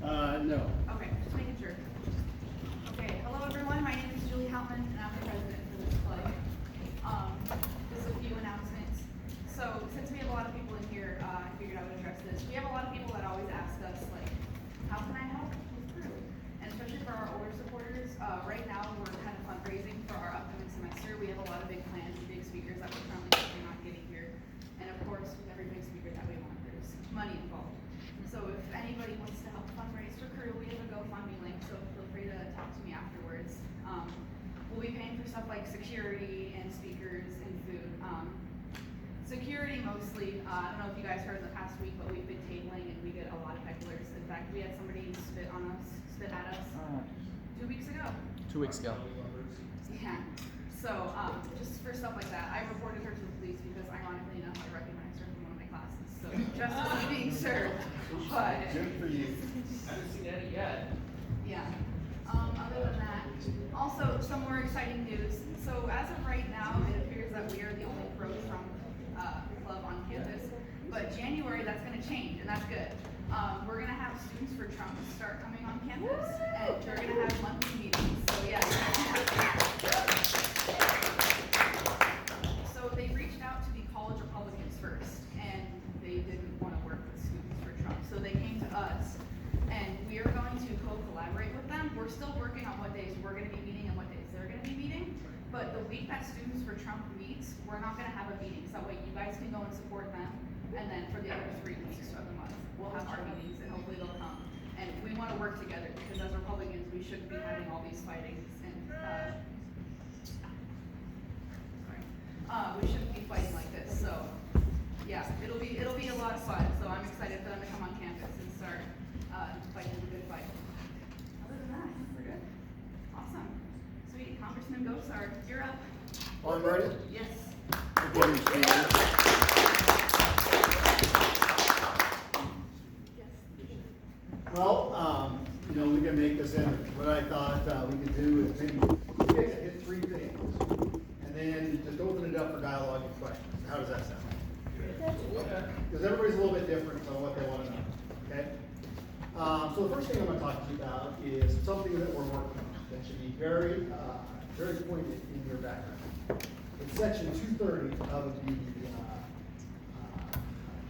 No. Okay, just making sure. Okay, hello everyone, my name is Julie Houtman and I'm the president for this club. Just a few announcements. So since we have a lot of people in here, I figured I would address this. We have a lot of people that always ask us, like, how can I help with crew? And especially for our older supporters, right now we're kind of fundraising for our upcoming semester. We have a lot of big plans and big speakers that we're currently working on getting here. And of course, with every big speaker that we want, there's money involved. So if anybody wants to help fundraise for crew, we have a GoFundMe link, so feel free to talk to me afterwards. We'll be paying for stuff like security and speakers and food. Security mostly, I don't know if you guys heard in the past week, but we've been tabling and we get a lot of hecklers. In fact, we had somebody spit at us 2 weeks ago. 2 weeks ago. Yeah, so just for stuff like that, I reported her to the police because ironically enough, I recognized her from one of my classes. So justice is being served, but Good for you. I haven't seen Eddie yet. yeah. Other than that, also some more exciting news. So as of right now, it appears that we are the only pro Trump club on campus. But January, that's going to change, and that's good. We're going to have Students for Trump start coming on campus, and they're going to have monthly meetings. So yeah. So they reached out to the college Republicans first, and they didn't want to work with Students for Trump. So they came to us, and we are going to co-collaborate with them. We're still working on what days we're going to be meeting and what days they're going to be meeting. But the week that Students for Trump meets, we're not going to have a meeting. So that way you guys can go and support them. And then for the other 3 weeks of the month, we'll have our meetings and hopefully they'll come. And we want to work together because as Republicans, we shouldn't be having all these fightings and we shouldn't be fighting like this. So yeah, it'll be a lot of fun. So I'm excited for them to come on campus and start fighting the good fight. Other than that, we're good. Awesome. Sweet. Congressman Gosar, you're up. Oh, I'm ready? Yes. Again, speaker. Well, we can make this in. What I thought we could do is maybe hit 3 things, and then just open it up for dialogue and questions. How does that sound? Because everybody's a little bit different on what they want to know. Okay. So the first thing I'm going to talk to you about is something that we're working on that should be very, very poignant in your background. It's section 230 of the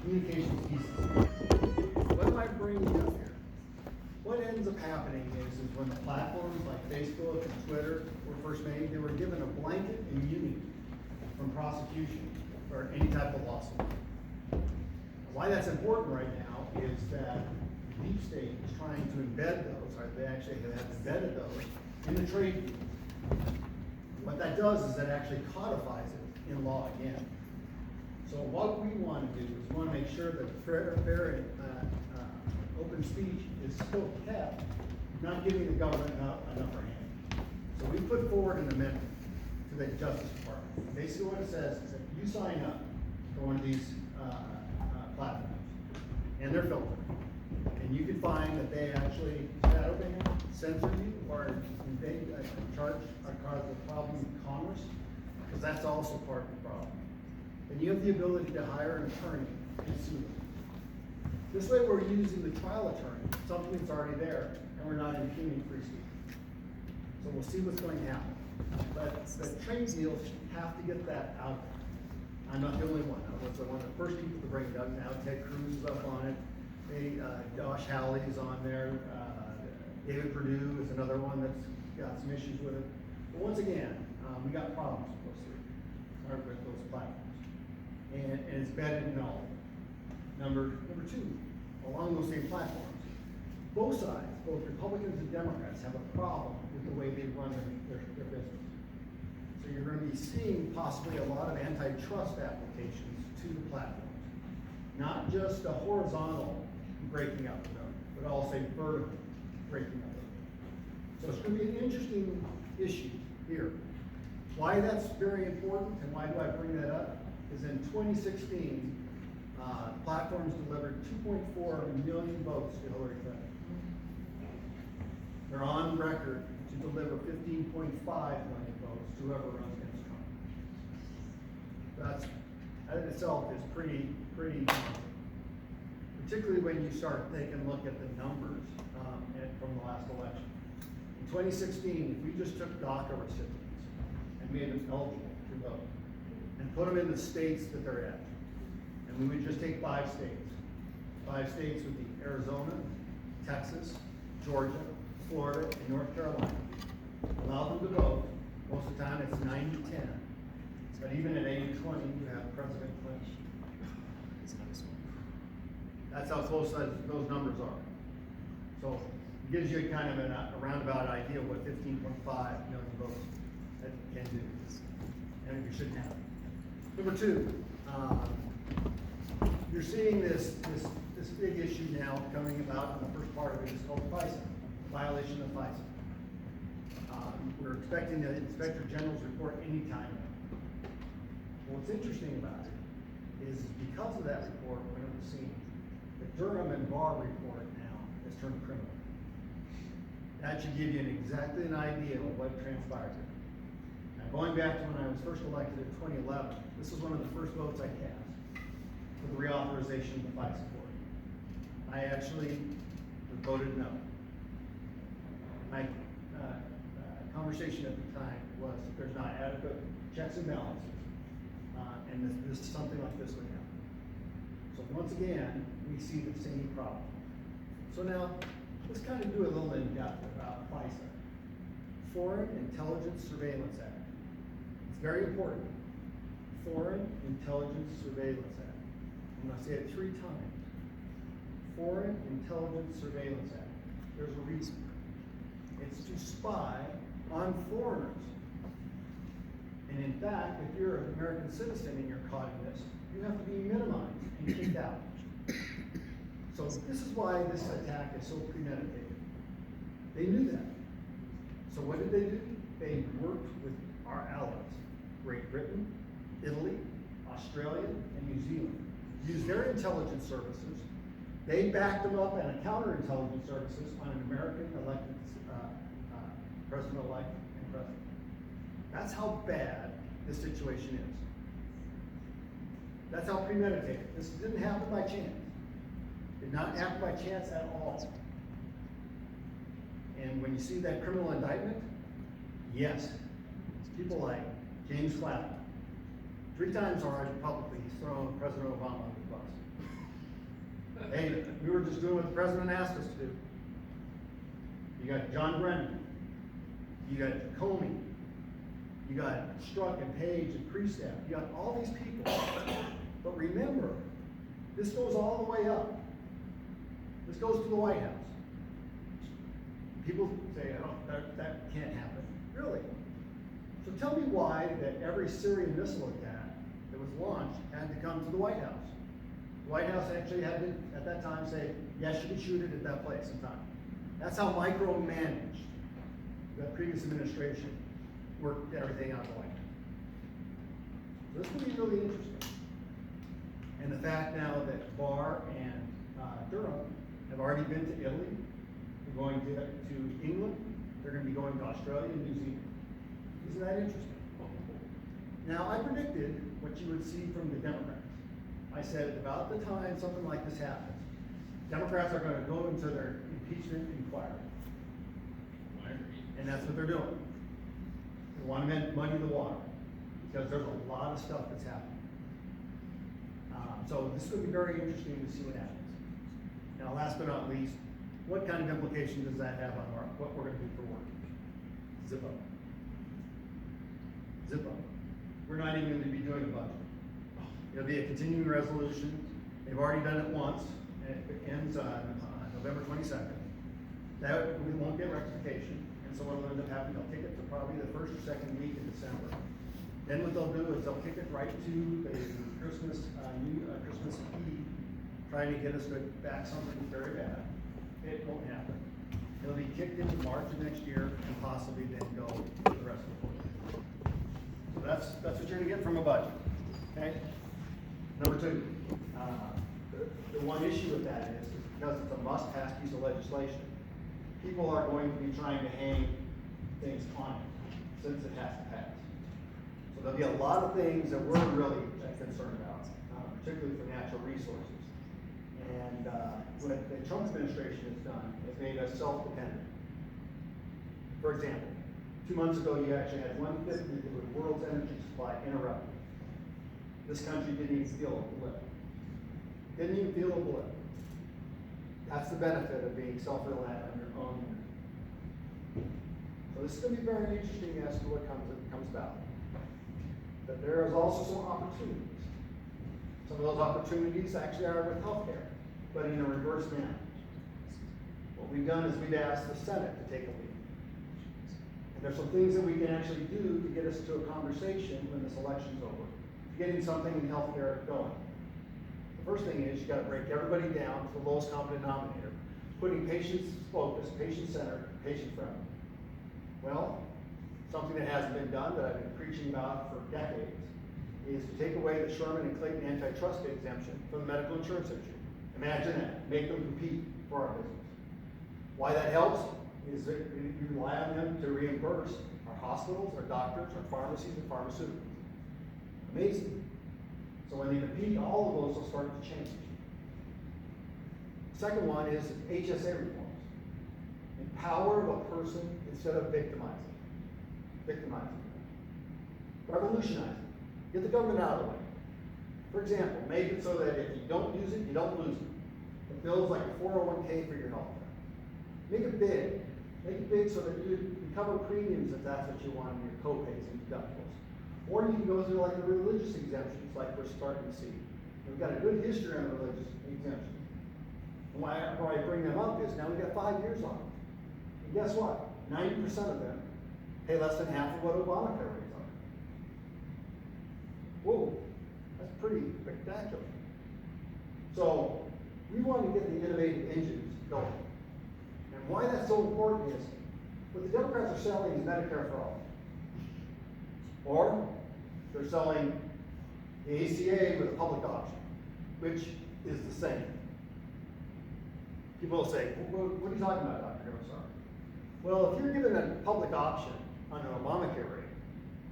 communications pieces. What am I bringing up here? What ends up happening is when the platforms like Facebook and Twitter were first made, they were given a blanket immunity from prosecution or any type of lawsuit. Why that's important right now is that the deep state is trying to embed those, or they actually have embedded those in the trade union. What that does is that actually codifies it in law again. So what we want to do is we want to make sure that fair open speech is still kept, not giving the government an upper hand. So we put forward an amendment to the Justice Department. Basically what it says is that you sign up for one of these platforms, and they're filtered. And you can find that they actually shadow ban, censor you, or invade, cause a problem with commerce, because that's also part of the problem. And you have the ability to hire an attorney and sue them. This way we're using the trial attorney, something that's already there, and we're not impugning free speech. So we'll see what's going to happen. But the trade deals have to get that out there. I'm not the only one. I was one of the first people to bring it up. Now Ted Cruz is up on it. Josh Hawley's on there. David Perdue is another one that's got some issues with it. But once again, we got problems with those platforms. And it's embedded in all. Number 2, along those same platforms, both sides, both Republicans and Democrats, have a problem with the way they run their business. So you're going to be seeing possibly a lot of antitrust applications to the platforms. Not just a horizontal breaking up of them, but also a vertical breaking up of them. So it's going to be an interesting issue here. Why that's very important and why do I bring that up is in 2016, platforms delivered 2.4 million votes to Hillary Clinton. They're on record to deliver 15.5 million votes to whoever runs against Trump. That in itself is pretty daunting. particularly when you start taking a look at the numbers from the last election. In 2016, if we just took DACA recipients and made them eligible to vote and put them in the states that they're at, and we would just take 5 states. 5 states would be Arizona, Texas, Georgia, Florida, and North Carolina. Allow them to vote. Most of the time it's 90-10. But even at 80-20, you have President Clinton. That's how close those numbers are. So it gives you kind of a roundabout idea of what 15.5 million votes that can do. And you shouldn't have. Number 2, you're seeing this big issue now coming about, and the first part of it is called FISA, violation of FISA. We're expecting the Inspector General's report anytime now. What's interesting about it is because of that report, when it was seen, the Durham and Barr report now has turned criminal. That should give you exactly an idea of what transpired here. Now, going back to when I was first elected in 2011, this was one of the first votes I cast for the reauthorization of the FISA court. I actually voted no. My conversation at the time was there's not adequate checks and balances, and this something like this would happen. So once again, we see the same problem. So now, let's kind of do a little in-depth about FISA, Foreign Intelligence Surveillance Act. It's very important. Foreign Intelligence Surveillance Act. I'm going to say it 3 times. Foreign Intelligence Surveillance Act. There's a reason. It's to spy on foreigners. And in fact, if you're an American citizen and you're caught in this, you have to be minimized and kicked out. So this is why this attack is so premeditated. They knew that. So what did they do? They worked with our allies, Great Britain, Italy, Australia, and New Zealand. Used their intelligence services. They backed them up and a counterintelligence services on an American elected president-elect and president. That's how bad this situation is. That's how premeditated. This didn't happen by chance. Did not happen by chance at all. And when you see that criminal indictment, yes, people like James Clapper. 3 times already publicly he's thrown President Obama under the bus. Hey, we were just doing what the president asked us to do. You got John Brennan. You got Comey. You got Strzok and Page and Priestap. You got all these people. But remember, this goes all the way up. This goes to the White House. People say, oh, that can't happen. Really? So tell me why that every Syrian missile attack that was launched had to come to the White House. The White House actually had to, at that time, say, yes, you can shoot it at that place and time. That's how micromanaged the previous administration worked everything out the White House. So this will be really interesting. And the fact now that Barr and Durham have already been to Italy, they're going to England, they're going to be going to Australia and New Zealand. Isn't that interesting? Now, I predicted what you would see from the Democrats. I said about the time something like this happens, Democrats are going to go into their impeachment inquiry. And that's what they're doing. They want to muddy the water because there's a lot of stuff that's happening. So this is going to be very interesting to see what happens. Now, last but not least, what kind of implication does that have on what we're going to do for work? Zip up. Zip up. We're not even going to be doing a budget. It'll be a continuing resolution. They've already done it once, and it ends on November 22nd. That we won't get rectification, and so what'll end up happening, they'll kick it to probably the first or second week in December. Then what they'll do is they'll kick it right to the Christmas Eve, trying to get us to back something very bad. It won't happen. It'll be kicked into March of next year and possibly then go to the rest of the quarter. So that's what you're gonna get from a budget, okay? Number 2, the one issue with that is because it's a must-pass piece of legislation, people are going to be trying to hang things on it since it has to pass. So there'll be a lot of things that we're really concerned about, particularly for natural resources. And what the Trump administration has done is made us self-dependent. For example, 2 months ago, you actually had 1/5 of the world's energy supply interrupted. This country didn't even feel a blip. Didn't even feel a blip. That's the benefit of being self-reliant on your own energy. So this is going to be very interesting as to what comes about. But there is also some opportunities. Some of those opportunities actually are with healthcare, but in a reverse manner. What we've done is we've asked the Senate to take a lead. And there's some things that we can actually do to get us to a conversation when this election's over, getting something in healthcare going. The first thing is you got to break everybody down to the lowest common denominator, putting patients focused, patient-centered, patient-friendly. Well, something that hasn't been done that I've been preaching about for decades is to take away the Sherman and Clayton antitrust exemption from the medical insurance industry. Imagine that, make them compete for our business. Why that helps is that we rely on them to reimburse our hospitals, our doctors, our pharmacies, and pharmaceuticals. Amazing. So when they compete, all of those will start to change. Second one is HSA reforms. Empower the person instead of victimizing. Revolutionize it. Get the government out of the way. For example, make it so that if you don't use it, you don't lose it. It builds like a 401k for your health care. Make it big. Make it big so that you cover premiums if that's what you want in your co-pays and deductibles. Or you can go through like the religious exemptions like we're starting to see. We've got a good history on the religious exemptions. And why I bring them up is now we've got 5 years on them. And guess what? 90% of them pay less than half of what Obamacare rates are. Whoa, that's pretty spectacular. So we want to get the innovative engines going. And why that's so important is what the Democrats are selling is Medicare for all. Or they're selling the ACA with a public option, which is the same. People will say, well, what are you talking about, Dr. Gosar? Well, if you're given a public option on an Obamacare rate,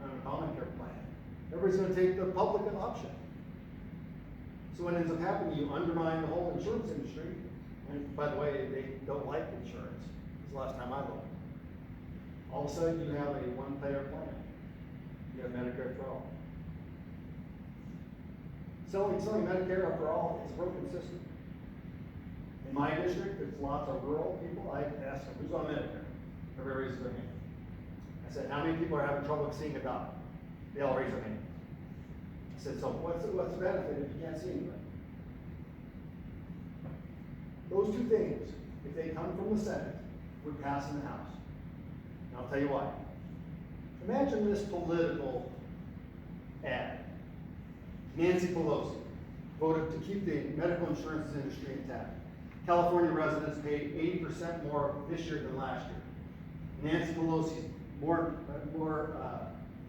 on an Obamacare plan, everybody's going to take the public option. So what ends up happening, you undermine the whole insurance industry. And by the way, they don't like insurance. It's the last time I looked. All of a sudden, you have a one-payer plan. You have Medicare for all. Selling Medicare for all is a broken system. In my district, there's lots of rural people. I asked them, who's on Medicare? Everybody raises their hand. I said, how many people are having trouble seeing a doctor? They all raise their hand. I said, so what's the benefit if you can't see anybody? Those two things, if they come from the Senate, would pass in the House. And I'll tell you why. Imagine this political ad. Nancy Pelosi voted to keep the medical insurance industry intact. California residents paid 80% more this year than last year. Nancy Pelosi's more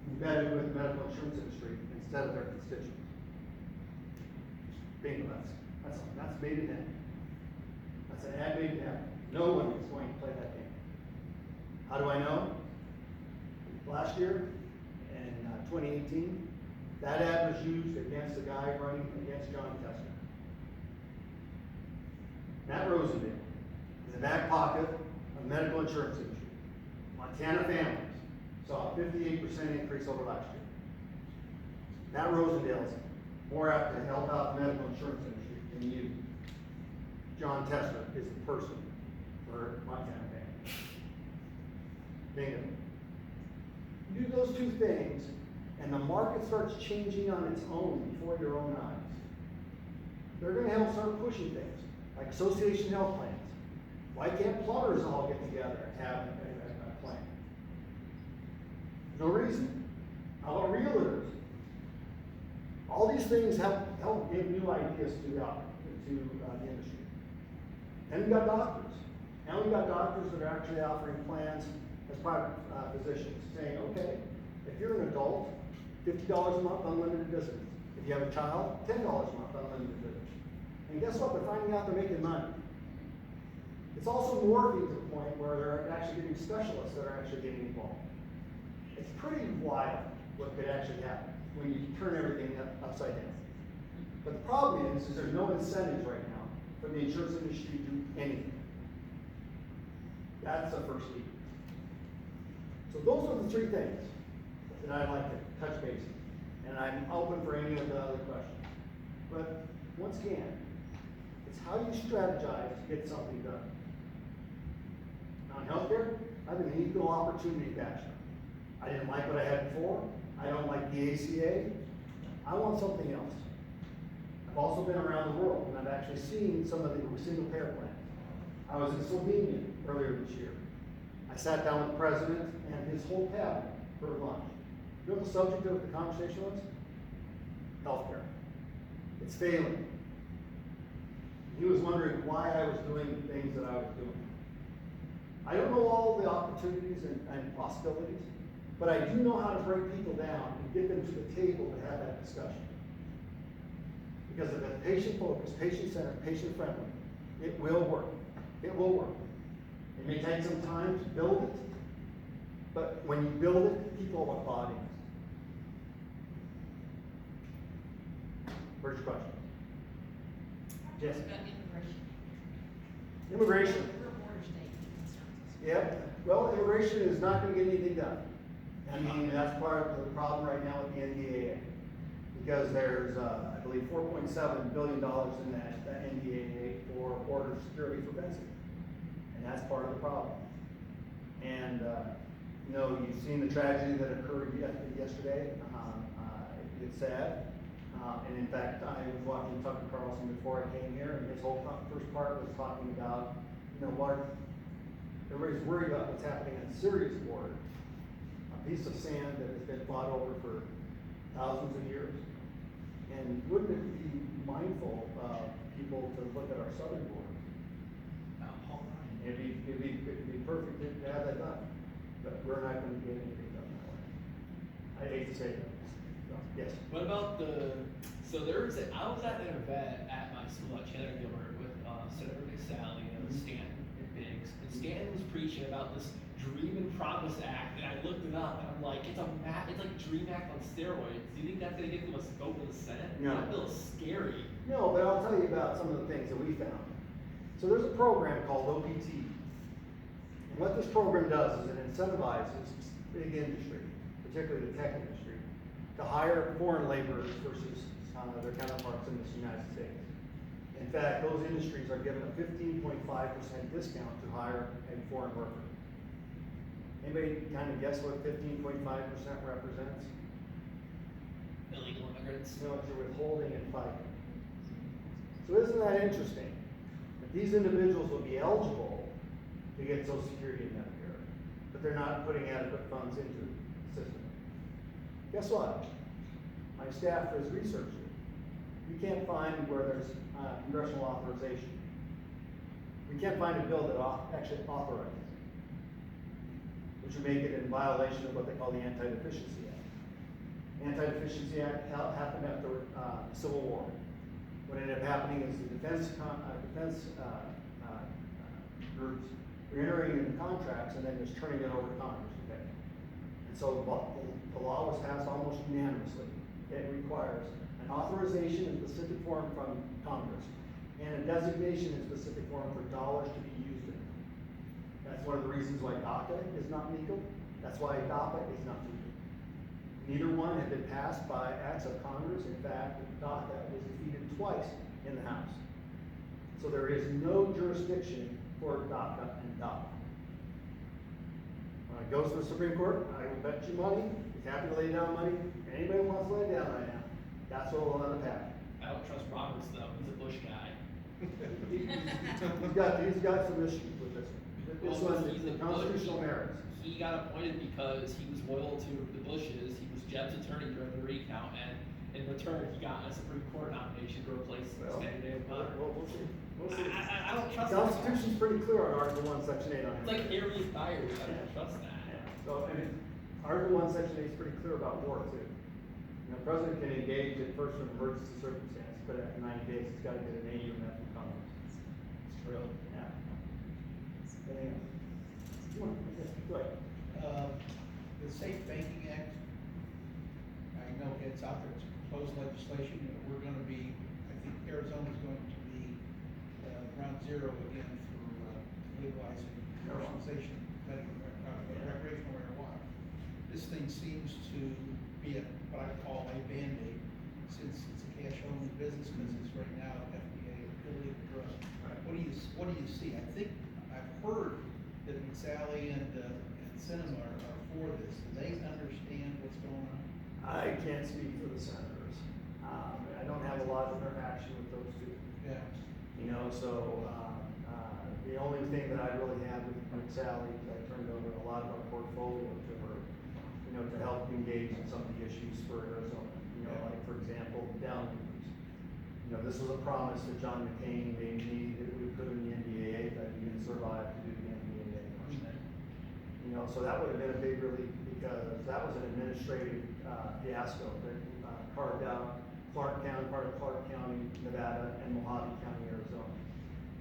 embedded with the medical insurance industry instead of their constituents. Bingo, that's made in heaven. That's an ad made in heaven. No one is going to play that game. How do I know? Last year, in 2018, that ad was used against the guy running against John Tester. Matt Rosendale in the back pocket of the medical insurance industry. Montana families saw a 58% increase over last year. Matt Rosendale's more apt to help out the medical insurance industry than you. John Tester is the person for Montana families. Bingo. You do those two things, and the market starts changing on its own before your own eyes. They're going to help start pushing things, like association health plans. Why can't plumbers all get together and have a plan? No reason. How about realtors? All these things help give new ideas to the industry. And we've got doctors. Now we've got doctors that are actually offering plans as private physicians, saying, okay, if you're an adult, $50 a month, unlimited visits. If you have a child, $10 a month, unlimited visits. And guess what? They're finding out they're making money. It's also morphing to the point where they're actually getting specialists that are actually getting involved. It's pretty wild what could actually happen when you turn everything upside down. But the problem is there's no incentives right now for the insurance industry to do anything. That's the first lead. So those are the three things that I'd like to touch base on, and I'm open for any of the other questions. But once again, it's how you strategize to get something done. Now in healthcare, I've been an equal opportunity bachelor. I didn't like what I had before. I don't like the ACA. I want something else. I've also been around the world, and I've actually seen some of the single payer plans. I was in Slovenia earlier this year. I sat down with the president and his whole cabinet for lunch. You know what the subject of the conversation was? Healthcare. It's failing. He was wondering why I was doing the things that I was doing. I don't know all the opportunities and possibilities, but I do know how to break people down and get them to the table to have that discussion. Because if it's patient-focused, patient-centered, patient-friendly, it will work. It will work. It may take some time to build it, but when you build it, people are buying it. Where's your question? Yes? About immigration. Immigration. We're a border state. Yep. Well, immigration is not going to get anything done. I mean, that's part of the problem right now with the NDAA. Because there's, I believe, $4.7 billion in that NDAA for border security for fencing. And that's part of the problem. And, you know, you've seen the tragedy that occurred yesterday. It's sad. And in fact, I was watching Tucker Carlson before I came here, and his whole first part was talking about, you know, what everybody's worried about what's happening on Syria's border. A piece of sand that has been fought over for thousands of years. And wouldn't it be mindful of people to look at our southern border? It'd be perfect to have that done, but we're not going to get anything done that way. I hate to say that. So, yes. What about so I was at an event at my school at Chandler Gilbert with Senator McSally and Stanton and Biggs, and Stanton was preaching about this Dream and Promise Act, and I looked it up, and I'm like, it's like Dream Act on steroids. Do you think that's gonna get them a scope in the Senate? No. That feels scary. No, but I'll tell you about some of the things that we found. So there's a program called OPT. And what this program does is it incentivizes big industry, particularly the tech industry, to hire foreign laborers versus their counterparts in the United States. In fact, those industries are given a 15.5% discount to hire a foreign worker. Anybody kind of guess what 15.5% represents? Illegal immigrants. No, it's your withholding and FICA. So isn't that interesting? That these individuals will be eligible to get Social Security and Medicare, but they're not putting adequate funds into the system. Guess what? My staff has researched it. We can't find where there's congressional authorization. We can't find a bill that actually authorizes it, which would make it in violation of what they call the Anti-Deficiency Act. Anti-Deficiency Act happened after the Civil War. What ended up happening is the defense groups were entering into contracts and then just turning it over to Congress to pay. And so the law was passed almost unanimously. It requires an authorization in specific form from Congress and a designation in specific form for dollars to be used in it. That's one of the reasons why DACA is not legal. That's why DAPA is not legal. Neither one had been passed by acts of Congress. In fact, DACA was defeated twice in the House. So there is no jurisdiction for DACA and DAPA. When it goes to the Supreme Court, I will bet you money, he's happy to lay down money. Anybody wants to lay it down right now, that's what will end up happening. I don't trust Roberts though. He's a Bush guy. He's got some issues with this one. This one is the constitutional merits. He got appointed because he was loyal to the Bushes. He was Jeb's attorney during the recount, and in return, he got a Supreme Court nomination to replace Senator David Potter. Well, we'll see. We'll see. I don't trust The Constitution's pretty clear on Article 1, Section 8 on It's like Harry's diary. I don't trust that. Yeah. So, I mean, Article 1, Section 8 is pretty clear about war, too. You know, the president can engage at first in emergency circumstance, but after 90 days, he's got to get an AU from Congress. It's true. Yeah. Anything else? Go ahead. The Safe Banking Act, I know it's out there, it's proposed legislation, we're gonna be, I think Arizona's going to be decriminalization of recreational marijuana. This thing seems to be what I call a Band-Aid, since it's a cash-only business, because it's right now FDA illegal drug. What do you see? I think, I've heard that McSally and Cinema are for this. Do they understand what's going on? I can't speak for the senators. I don't have a lot of interaction with those two. Yeah. You know, so, the only thing that I really have with Sally is I turned over a lot of our portfolio to her, you know, to help engage in some of the issues for Arizona. You know, like, for example, downloads. You know, this was a promise that John McCain made me that we put in the NDAA, that he didn't survive to do the NDAA. You know, so that would have been a big relief, because that was an administrative fiasco that carved out Clark County, part of Clark County, Nevada, and Mojave County, Arizona.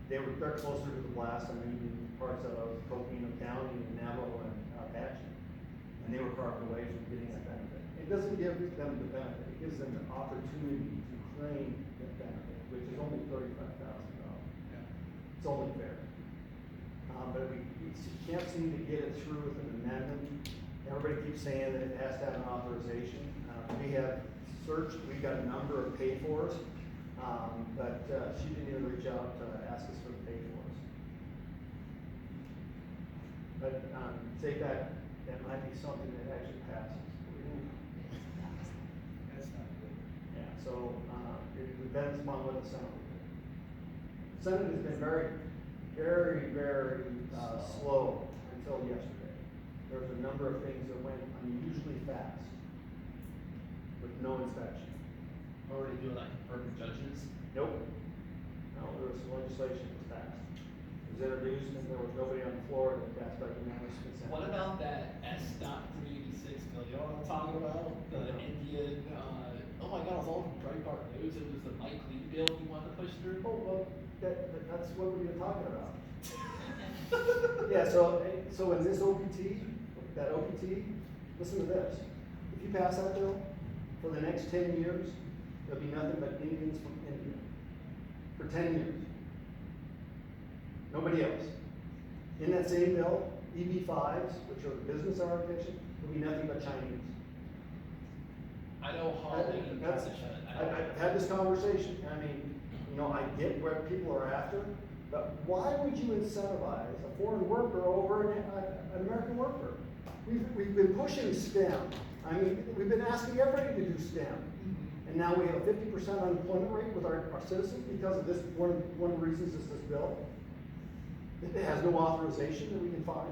They're closer to the blast, I mean, parts of Coconino County and Navajo and Apache. And they were carved away from getting that benefit. It doesn't give them the benefit, it gives them the opportunity to claim that benefit, which is only $35,000. Yeah. It's only fair. But we can't seem to get it through with an amendment. Everybody keeps saying that it has to have an authorization. We have searched, we got a number of pay-fors, but she didn't even reach out to ask us for the pay-fors. But take that might be something that actually passes. That's not good. Yeah, so it depends upon what the Senate will do. The Senate has been very, very, very slow until yesterday. There was a number of things that went unusually fast with no inspection. What were they doing, like, perfect judges? Nope. No, there was legislation that was passed. It was introduced and there was nobody on the floor that passed by unanimous consent. What about that S.386 bill? You know what I'm talking about? The Indian, oh my God, it was all over Breitbart News. It was the Mike Lee bill he wanted to push through. Oh, well, that's what we've been talking about. Yeah, so in this OPT, that OPT, listen to this. If you pass that bill, for the next 10 years, there'll be nothing but Indians from India. For 10 years. Nobody else. In that same bill, EB-5s, which are business orientation, will be nothing but Chinese. I know hardly any That's- transition. I've had this conversation, I mean, you know, I get what people are after, but why would you incentivize a foreign worker over an American worker? We've been pushing STEM. I mean, we've been asking everybody to do STEM. And now we have a 50% unemployment rate with our citizens because of this, one of the reasons is this bill. It has no authorization that we can find.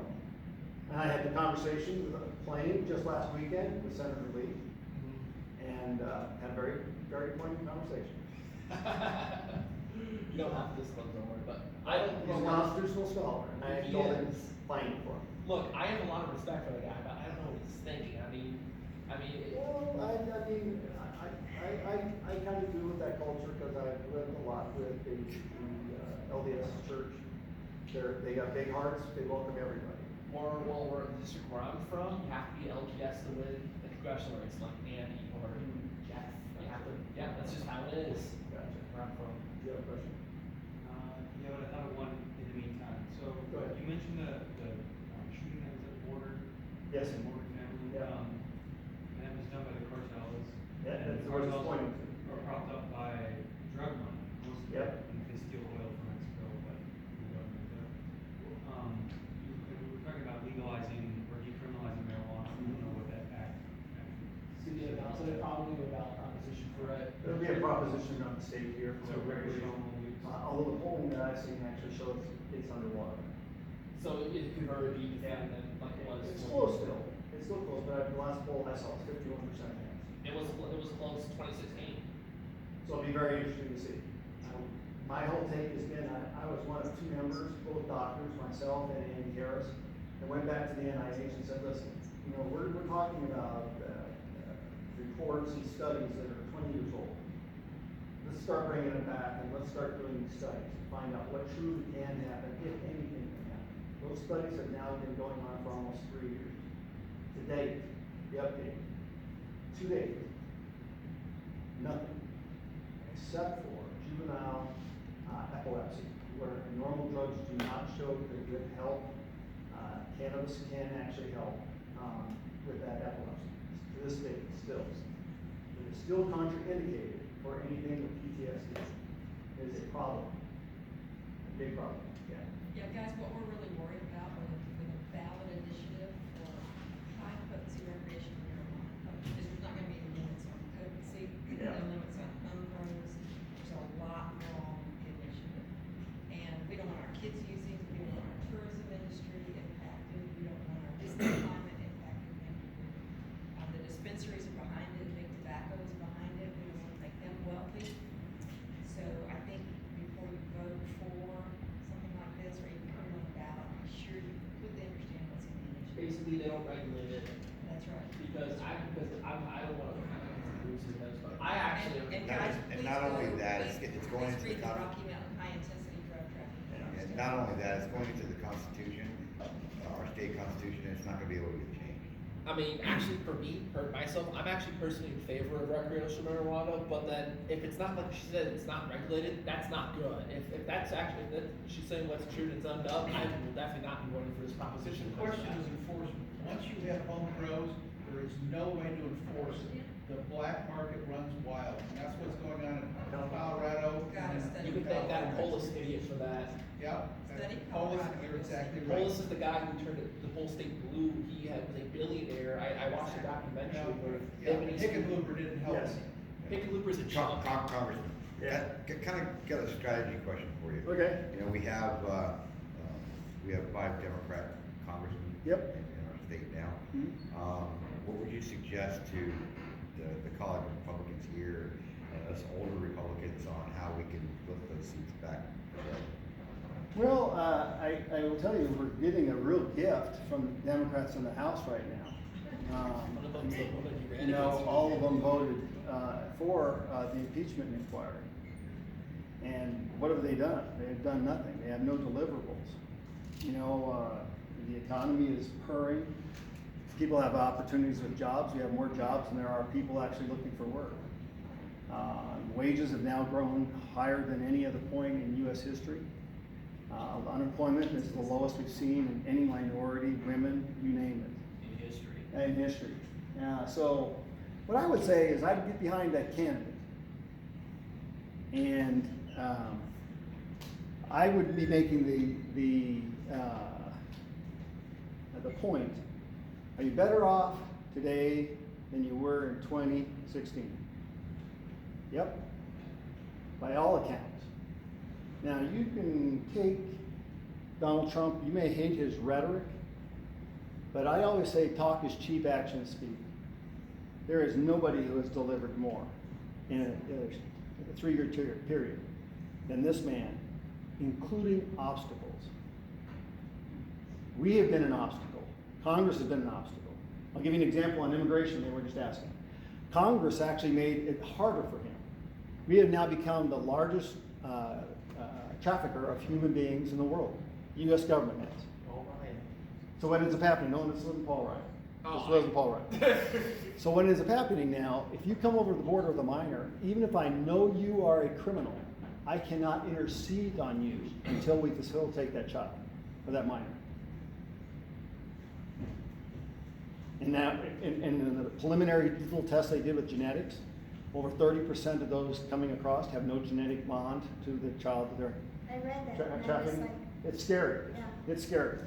And I had the conversation with a plane just last weekend with Senator Lee, and had a very, very poignant conversation. You don't have to disclose, don't worry, but He's a constitutional scholar, and I He told him is. fine for him. look, I have a lot of respect for the guy, but I don't know what he's thinking. I mean, Well, I kind of do with that culture because I've lived a lot with the LDS church. They got big hearts, they welcome everybody. or well, where the district where I'm from, you have to be LGS to win the congressional race, like Andy or Jeff. You have to, yeah, that's just how it is. Gotcha. Where I'm from. Do you have a question? Yeah, but I thought of one in the meantime. So Go ahead. you mentioned the shooting that was at the border. Yes. In Morgan County. Yeah. And that was done by the cartels. Yeah, And that's the what I was cartels pointing to. are propped up by drug money, mostly. Yep. And they steal oil from Mexico, but the government does. We were talking about legalizing or decriminalizing marijuana. I don't know what that act actually. City of Council, probably about proposition for it. There'll be a proposition on the state here So for recreational recreation. use. Although the polling that I've seen actually shows it's underwater. So it could very be defended like it was. It's close still. It's still close, but the last poll I saw was 51% chance. It was close 2016. So it'll be very interesting to see. My whole take has been, I was one of two members, both doctors, myself and Andy Harris, and went back to the NIH and said, listen, you know, we're talking about reports and studies that are 20 years old. Let's start bringing it back and let's start doing these studies and find out what truly can happen, if anything can happen. Those studies have now been going on for almost 3 years. To date, the update, to date, nothing, except for juvenile epilepsy, where normal drugs do not show the good help Cannabis can actually help, with that epilepsy, to this day, still. It is still contraindicated for anything with PTSD. It is a problem, a big problem, yeah. Yeah, guys, what we're really worried about with a ballot initiative for high potency recreational marijuana, is there's not gonna be any limits on potency, Yeah. no limits on home grows. There's a lot wrong with the initiative. And we don't want our kids using, we don't want our tourism industry impacted, we don't want our business climate impacted. The dispensaries are behind it, big tobacco is behind it, we don't wanna make them wealthy. So I think before you vote for something like this, or even put it on the ballot, be sure you completely understand what's in the initiative. Basically, they don't regulate it, That's right. because I don't wanna lose the nose, but I actually. And Not- guys, and please not only go- that, please- it's going please into read the the Rocky Mountain High Intensity Drug Trafficking. And not only that, it's going into the Constitution, our state constitution, and it's not gonna be able to get changed. I mean, actually, for me, for myself, I'm actually personally in favor of recreational marijuana, but then if it's not, like she said, it's not regulated, that's not good. If that's actually, that she's saying what's true and it's undone, I will definitely not be voting for this proposition. The question is enforcement. Once you have home grows, there is no way to enforce it. The black market runs wild, and that's what's going on in Colorado. Gotta and study You can thank that Polis idiot for that. Yep. Study Polis, Colorado. you're exactly right. Polis is the guy who turned the whole state blue. He was a billionaire. I watched a documentary where Yeah, him and Hickenlooper didn't help. Yes. Hickenlooper's a chump. Congressman, Yeah. kind of got a strategy question for you. Okay. You know, we have 5 Democrat congressmen. Yep. In our state now. Mhm. What would you suggest to the college Republicans here and us older Republicans on how we can flip those seats back? Well, I will tell you, we're getting a real gift from the Democrats in the House right now. One of them's the woman he ran You know, against. all of them voted for the impeachment inquiry. And what have they done? They've done nothing. They have no deliverables. You know, the economy is purring. People have opportunities with jobs. We have more jobs than there are people actually looking for work. Wages have now grown higher than any other point in U.S. history. Unemployment is the lowest we've seen in any minority, women, you name it. In history. In history. So what I would say is I'd get behind that candidate. And I would be making the point, are you better off today than you were in 2016? Yep, by all accounts. Now you can take Donald Trump, you may hate his rhetoric, but I always say talk is cheap, actions speak. There is nobody who has delivered more in a 3-year period than this man, including obstacles. We have been an obstacle. Congress has been an obstacle. I'll give you an example on immigration they were just asking. Congress actually made it harder for him. We have now become the largest trafficker of human beings in the world. U.S. government has. Oh, my. So what ends up happening? No one is living Paul right. Oh, This wasn't Paul right. So what ends up happening now, if you come over the border with a minor, even if I know you are a criminal, I cannot intercede on you until we facilitate that child, or that minor. And now, in the preliminary little test they did with genetics, over 30% of those coming across have no genetic bond to the child that they're I read that. and I was trafficking. like, It's scary. Yeah. It's scary.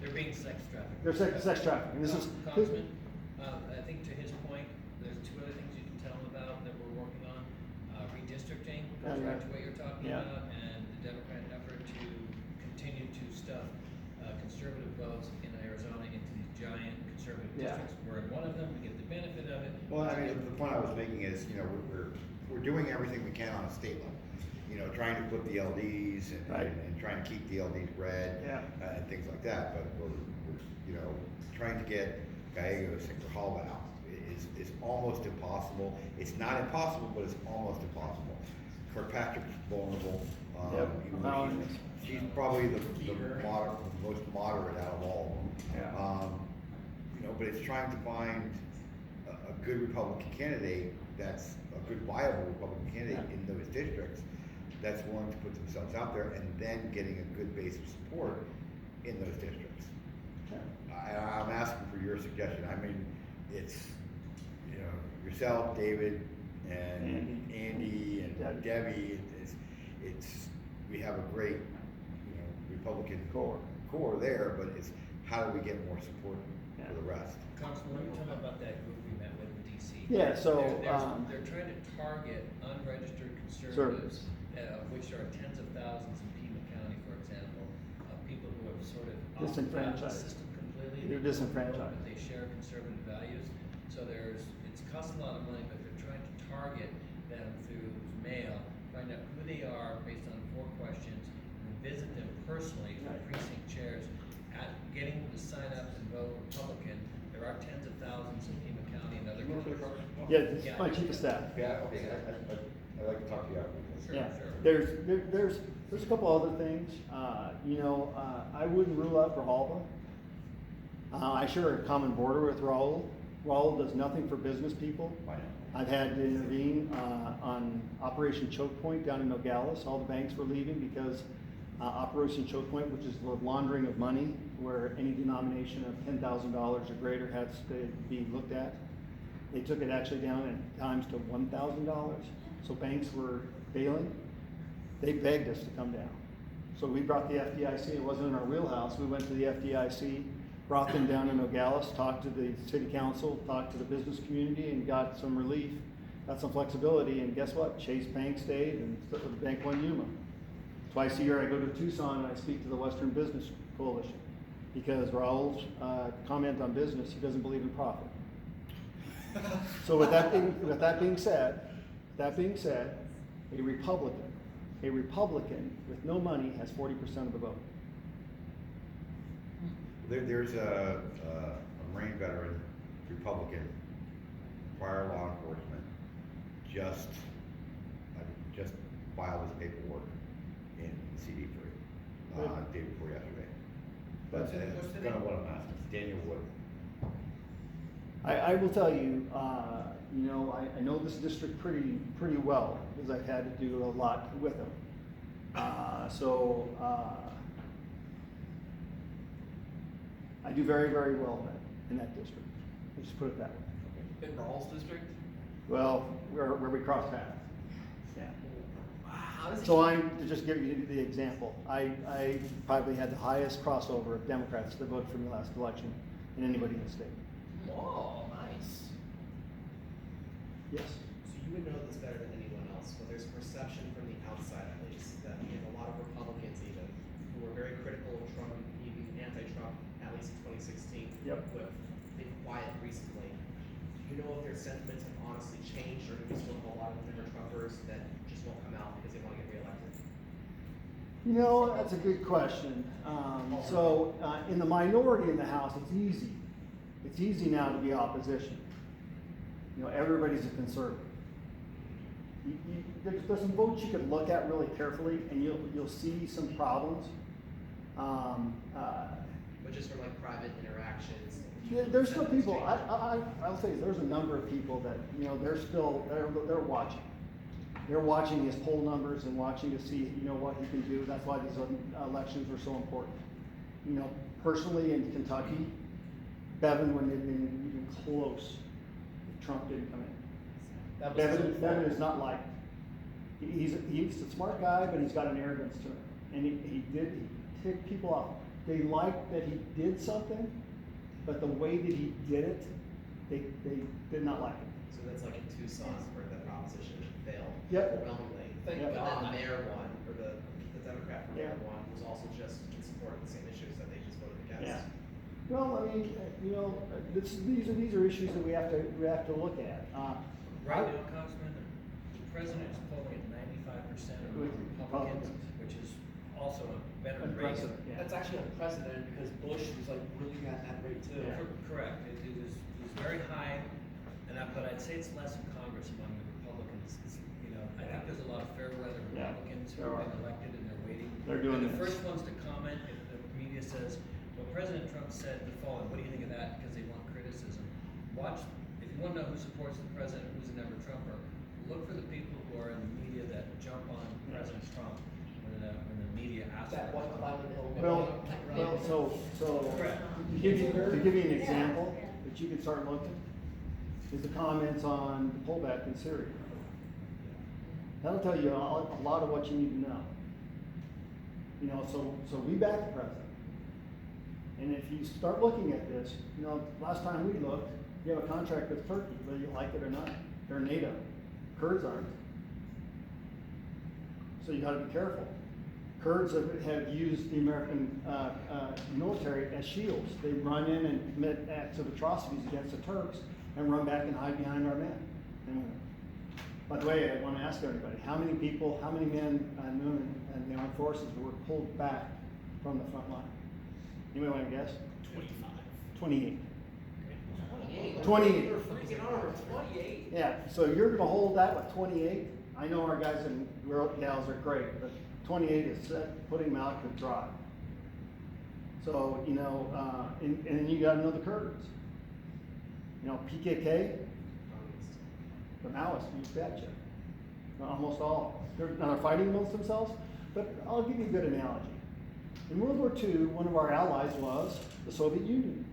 They're being sex trafficked. They're sex trafficking. This is. Congressman, I think to his point, there's 2 other things you can tell him about that we're working on. Redistricting, goes right to what you're talking Yeah. about, and the Democrat effort to continue to stuff conservative votes in Arizona into these giant conservative Yeah. districts. We're in one of them, we get the benefit of it. Well, I mean, the point I was making is, you know, we're doing everything we can on a state level. You know, trying to put the LDs and, Right. and trying to keep the LDs red. Yeah. And things like that, but we're, you know, trying to get Gallegos and Grijalva out is almost impossible. It's not impossible, but it's almost impossible. Kirkpatrick's vulnerable. Yep. You know, she's probably the most moderate out of all of them. Yeah. You know, but it's trying to find a good Republican candidate that's a good viable Republican candidate Yeah. in those districts that's willing to put themselves out there and then getting a good base of support in those districts. I'm asking for your suggestion. I mean, it's, you know, yourself, David, and Andy and Debbie, we have a great, you know, Republican core there, but it's how do we get more support for the rest? Congressman, let me tell you about that group we met with in DC. Yeah, so, They're trying to target unregistered Conservatives. conservatives, which are tens of thousands in Pima County, for example, people who have sort of outgrown the Disenfranchised. system completely. They're They don't disenfranchised. know, but they share conservative values, so it's cost a lot of money, but they're trying to target them through mail, find out who they are based on 4 questions, and visit them personally through precinct chairs, getting them to sign up and vote Republican. There are tens of thousands in Pima County and other counties. Yeah, this is my chief of staff. Yeah, okay, I'd like to talk to you after this. Sure, Yeah, sure. there's a couple other things, I wouldn't rule out Rahalva. I share a common border with Raul. Raul does nothing for business people. I know. I've had to intervene, on Operation Choke Point down in Nogales. All the banks were leaving because, Operation Choke Point, which is the laundering of money, where any denomination of $10,000 or greater has to be looked at. They took it actually down at times to $1,000. So banks were failing. They begged us to come down. So we brought the FDIC. It wasn't in our wheelhouse. We went to the FDIC, brought them down to Nogales, talked to the city council, talked to the business community, and got some relief, got some flexibility. And guess what? Chase Bank stayed, and Bank One Yuma. Twice a year I go to Tucson and I speak to the Western Business Coalition, because Raul's comment on business, he doesn't believe in profit. So with that being said, a Republican with no money has 40% of the vote. There's a Marine veteran, Republican, prior law enforcement, just filed his paperwork in CD3, day before yesterday. That's kind of what I'm asking, Daniel Wood. I will tell you, I know this district pretty well, because I've had to do a lot with them. I do very, very well in that district. Let's just put it that way. In Rawls district? Well, where we cross paths. Yeah. How does So to just give you the example, I probably had the highest crossover of Democrats that voted for me last election than anybody in the state. Oh, nice. Yes. So you would know this better than anyone else, but there's a perception from the outside at least, that we have a lot of Republicans even, who were very critical of Trump, even anti-Trump, at least in 2016. Yep. Who have been quiet recently. Do you know if their sentiments have honestly changed, or do we still have a lot of different Trumpers that just won't come out because they want to get reelected? That's a good question. In the minority in the House, it's easy. It's easy now to be opposition. Everybody's a conservative. There's some votes you could look at really carefully, and you'll see some problems. But just from like private interactions. There's still sentiments people. change. I'll tell you, there's a number of people that they're watching. They're watching his poll numbers and watching to see what he can do. That's why these elections were so important. Personally in Kentucky, Bevin wouldn't have been even close if Trump didn't come in. Bevin is not liked. He's a smart guy, but he's got an arrogance to him, and he ticked people off. They liked that he did something, but the way that he did it, they did not like it. So that's like in Tucson where the proposition failed Yep. overwhelmingly. Thank But then God. the mayor won, or the Democrat from Yeah. mayor won, was also just in support of the same issues that they just voted against. Yeah. Well, I mean, these are issues that we have to look at. Right now, Congressman, the president is polling at 95% of With Republicans, Republicans. which is also a better rate. Unprecedented, yeah. That's actually unprecedented because Bush was like really at that rate too. Yeah. Correct, it was very high, but I'd say it's less in Congress among the Republicans. I think there's a lot of fair weather Yeah, Republicans who there have are. been elected and they're waiting. They're doing And the this. first ones to comment, if the media says, well, President Trump said the following, what do you think of that? Because they want criticism. Watch, if you want to know who supports the president, who's a never Trumper, look for the people who are in the media that jump on President Trump when the media asks That them. one cloud in the hill. Well, Well, so, Correct. to give you an example, that you can start looking, is the comments on the pullback in Syria. That'll tell you a lot of what you need to know. You know, so we back the president. And if you start looking at this, you know, last time we looked, you have a contract with Turkey, whether you like it or not. They're NATO. Kurds aren't. So you gotta be careful. Kurds have used the American military as shields. They run in and commit acts of atrocities against the Turks and run back and hide behind our men. And by the way, I want to ask everybody, how many people, how many men and women in the armed forces were pulled back from the front line? Anybody want to guess? 25. 28. 28. 28. You're freaking over 28. Yeah, so you're gonna hold that with 28? I know our guys and gals are great, but 28 is putting them out to dry. So, you know, and then you gotta know the Kurds. You know, PKK, the Maoists, you betcha. Almost all. They're fighting amongst themselves, but I'll give you a good analogy. In World War II, one of our allies was the Soviet Union.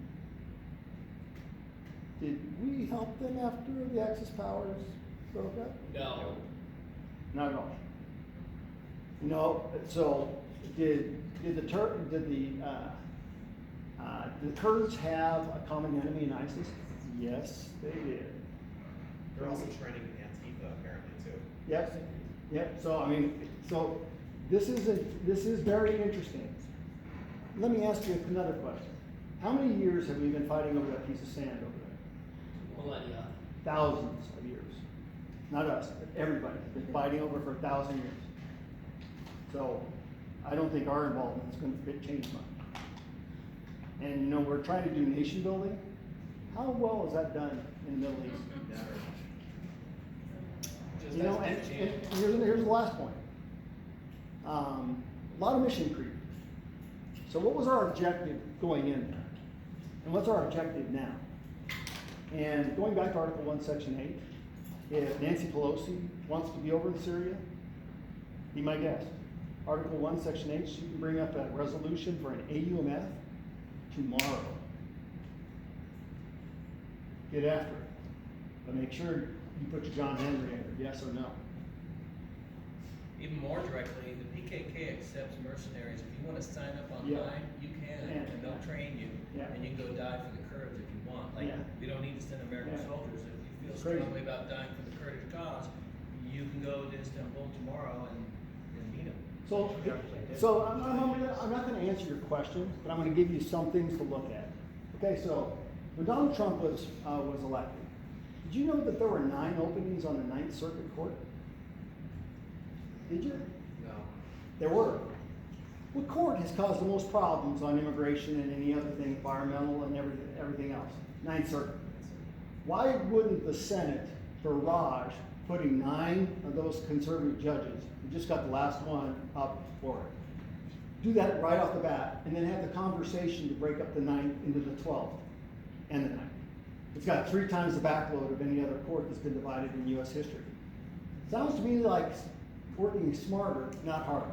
Did we help them after the Axis powers broke up? No. Not at all. You know, so did the Kurds have a common enemy in ISIS? Yes, they did. They're also training Antifa apparently too. Yep, yep, so I mean, so this is very interesting. Let me ask you another question. How many years have we been fighting over that piece of sand over there? Millennia. Thousands of years. Not us, but everybody has been fighting over for 1,000 years. So I don't think our involvement is going to change much. And you know, we're trying to do nation building. How well is that done in the Middle East? You know, and here's the last point. A lot of mission creep. So what was our objective going in there? And what's our objective now? And going back to Article 1, Section 8, if Nancy Pelosi wants to be over in Syria, be my guest. Article 1, Section 8, she can bring up a resolution for an AUMF tomorrow. Get after it. But make sure you put your John Henry in there, yes or no. Even more directly, the PKK accepts mercenaries. If you want to sign up Yeah. online, you can, Yeah. and they'll train you, Yeah. and you can go die for the Kurds if you want. Like, Yeah. we don't need to send American Yeah. soldiers. If you feel It's crazy. strongly about dying for the Kurdish cause, you can go to Istanbul tomorrow and meet them. So I'm not gonna answer your question, but I'm gonna give you some things to look at. Okay, so when Donald Trump was elected, did you know that there were 9 openings on the 9th Circuit Court? Did you? No. There were. What court has caused the most problems on immigration and any other thing, environmental and everything else? 9th Circuit. Why wouldn't the Senate barrage putting 9 of those conservative judges, who just got the last one up for it? Do that right off the bat, and then have the conversation to break up the 9th into the 12th and the 9th. It's got 3 times the backload of any other court that's been divided in U.S. history. Sounds to me like working smarter, not harder.